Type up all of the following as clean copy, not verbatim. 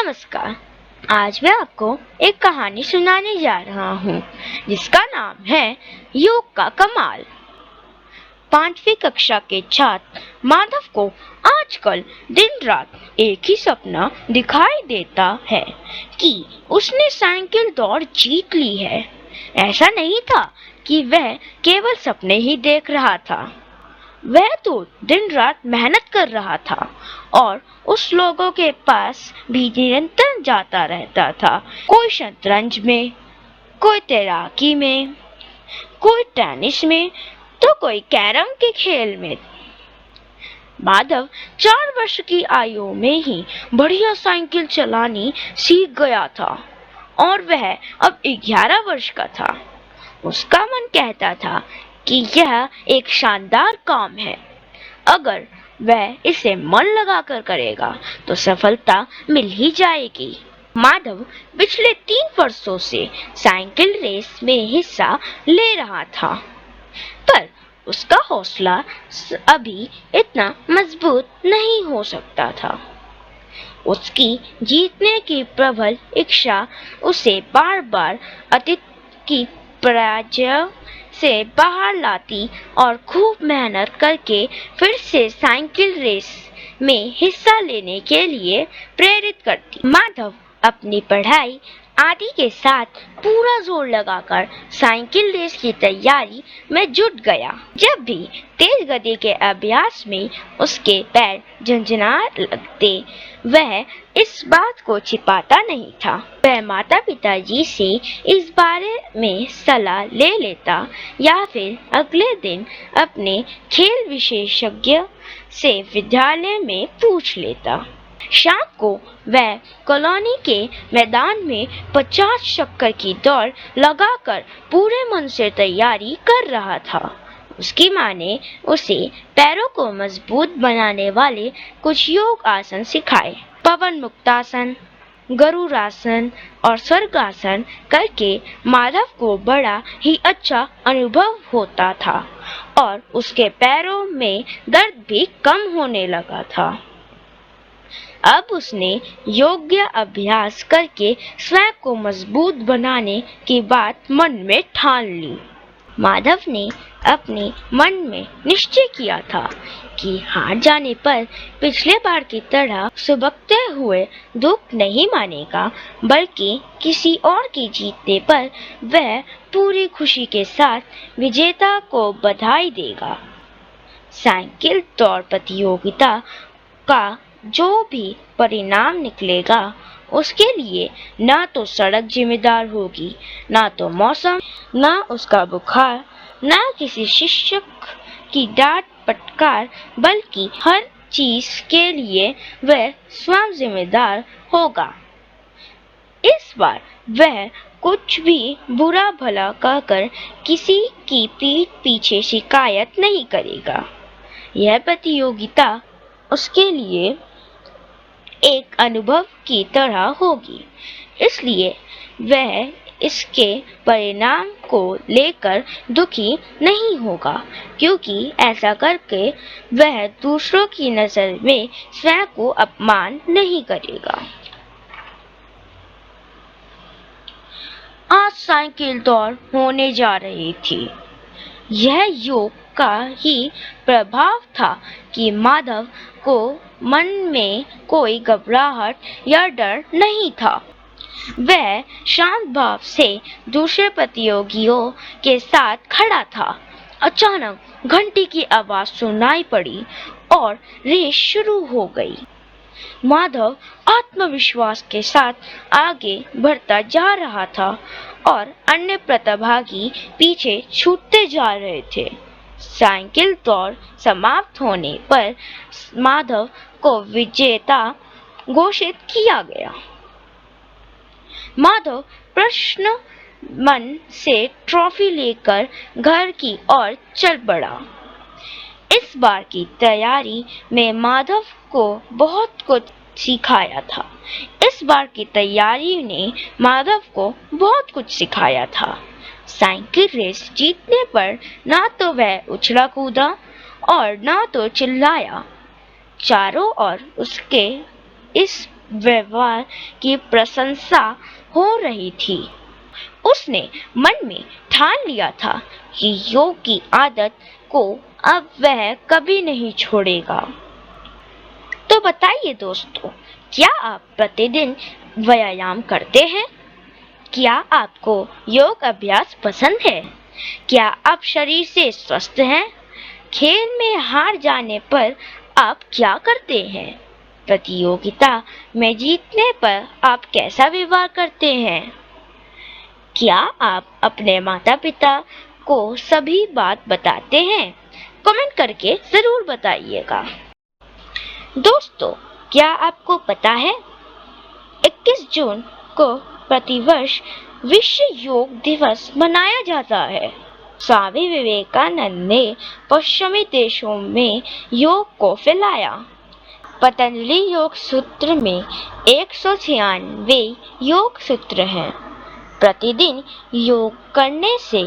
नमस्कार। आज मैं आपको एक कहानी सुनाने जा रहा हूँ जिसका नाम है योग का कमाल। 5वीं कक्षा के छात्र माधव को आजकल दिन रात एक ही सपना दिखाई देता है कि उसने साइकिल दौड़ जीत ली है। ऐसा नहीं था कि वह केवल सपने ही देख रहा था, वह तो दिन रात मेहनत कर रहा था और उस लोगों के पास भी निरंतर जाता रहता था। कोई शतरंज में, कोई तैराकी में, कोई टेनिस में, तो कोई कैरम के खेल में। माधव 4 वर्ष की आयु में ही बढ़िया साइकिल चलानी सीख गया था और वह अब 11 वर्ष का था। उसका मन कहता था कि यह एक शानदार काम है। अगर वह इसे मन लगाकर करेगा तो सफलता मिल ही जाएगी। माधव पिछले 3 वर्षों से साइकिल रेस में हिस्सा ले रहा था, पर उसका हौसला अभी इतना मजबूत नहीं हो सकता था। उसकी जीतने की प्रबल इच्छा उसे बार बार अतीत की पराजय से बाहर लाती और खूब मेहनत करके फिर से साइकिल रेस में हिस्सा लेने के लिए प्रेरित करती। माधव अपनी पढ़ाई आदि के साथ पूरा जोर लगाकर साइकिल रेस की तैयारी में जुट गया। जब भी तेज गति के अभ्यास में उसके पैर झंझना लगते, वह इस बात को छिपाता नहीं था। वह माता पिताजी से इस बारे में सलाह ले लेता या फिर अगले दिन अपने खेल विशेषज्ञ से विद्यालय में पूछ लेता। शाम को वह कॉलोनी के मैदान में 50 चक्कर की दौड़ लगाकर पूरे मन से तैयारी कर रहा था। उसकी माँ ने उसे पैरों को मजबूत बनाने वाले कुछ योग आसन सिखाए। पवन मुक्तासन, गरुड़ासन और स्वर्गासन करके माधव को बड़ा ही अच्छा अनुभव होता था और उसके पैरों में दर्द भी कम होने लगा था। अब उसने योग्य अभ्यास करके स्वयं को मजबूत बनाने की बात मन में ठान ली। माधव ने अपने मन में निश्चय किया था कि हार जाने पर पिछले बार की तरह सुबकते हुए दुख नहीं मानेगा, बल्कि किसी और की जीतने पर वह पूरी खुशी के साथ विजेता को बधाई देगा। साइकिल दौड़ प्रतियोगिता का जो भी परिणाम निकलेगा, उसके लिए ना तो सड़क जिम्मेदार होगी, ना तो मौसम, ना उसका बुखार, ना किसी शिक्षक की डांट फटकार, बल्कि हर चीज के लिए वह स्वयं जिम्मेदार होगा। इस बार वह कुछ भी बुरा भला कहकर किसी की पीठ पीछे शिकायत नहीं करेगा। यह प्रतियोगिता उसके लिए एक अनुभव की तरह होगी, इसलिए वह इसके परिणाम को लेकर दुखी नहीं होगा, क्योंकि ऐसा करके वह दूसरों की नजर में स्वयं को अपमान नहीं करेगा। आज साइकिल दौड़ होने जा रही थी। यह योग का ही प्रभाव था कि माधव को मन में कोई घबराहट या डर नहीं था। वह शांत भाव से दूसरे प्रतियोगियों के साथ खड़ा था। अचानक घंटी की आवाज सुनाई पड़ी और रेस शुरू हो गई। माधव आत्मविश्वास के साथ आगे बढ़ता जा रहा था और अन्य प्रतिभागी पीछे छूटते जा रहे थे। साइकिल दौड़ समाप्त होने पर माधव को विजेता घोषित किया गया। माधव प्रसन्न मन से ट्रॉफी लेकर घर की ओर चल पड़ा। इस बार की तैयारी में माधव को बहुत कुछ सिखाया था। इस बार की तैयारी ने माधव को बहुत कुछ सिखाया था। साइकिल रेस जीतने पर ना तो वह उछला कूदा और ना तो चिल्लाया। चारों ओर उसके इस व्यवहार की प्रशंसा हो रही थी। उसने मन में ठान लिया था कि योग की आदत को अब वह कभी नहीं छोड़ेगा। तो बताइए दोस्तों, क्या आप प्रतिदिन व्यायाम करते हैं? क्या आपको योग अभ्यास पसंद है? क्या आप शरीर से स्वस्थ हैं? खेल में हार जाने पर आप क्या करते हैं? प्रतियोगिता में जीतने पर आप कैसा व्यवहार करते हैं? क्या आप अपने माता पिता को सभी बात बताते हैं? कमेंट करके जरूर बताइएगा। दोस्तों, क्या आपको पता है 21 जून को प्रतिवर्ष विश्व योग दिवस मनाया जाता है। स्वामी विवेकानंद ने पश्चिमी देशों में योग को फैलाया। पतंजलि योग सूत्र में 196 योग सूत्र हैं। प्रतिदिन योग करने से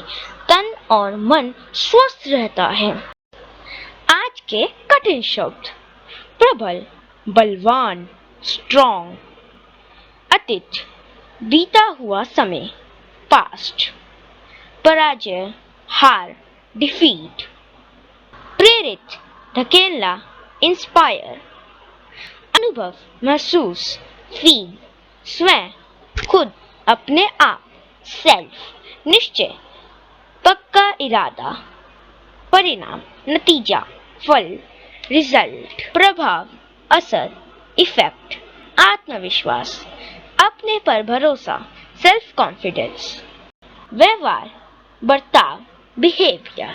तन और मन स्वस्थ रहता है। आज के कठिन शब्द: प्रबल, बलवान, स्ट्रॉन्ग। अतीत, बीता हुआ समय, पास्ट। पराजय, हार, डिफीट। प्रेरित, धकेलना, इंस्पायर। अनुभव, महसूस, फील। स्वयं, खुद, अपने आप, सेल्फ। निश्चय, पक्का इरादा। परिणाम, नतीजा, फल, रिजल्ट। प्रभाव, असर, इफेक्ट। आत्मविश्वास, अपने पर भरोसा, सेल्फ कॉन्फिडेंस। व्यवहार, बर्ताव, बिहेवियर।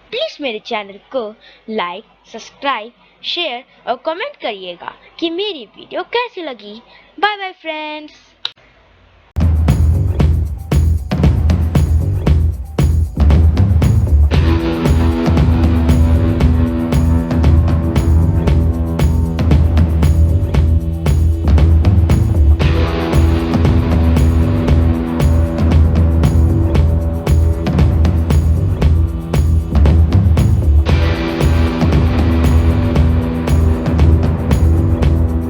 प्लीज मेरे चैनल को लाइक, सब्सक्राइब, शेयर और कमेंट करिएगा कि मेरी वीडियो कैसी लगी। Bye bye friends.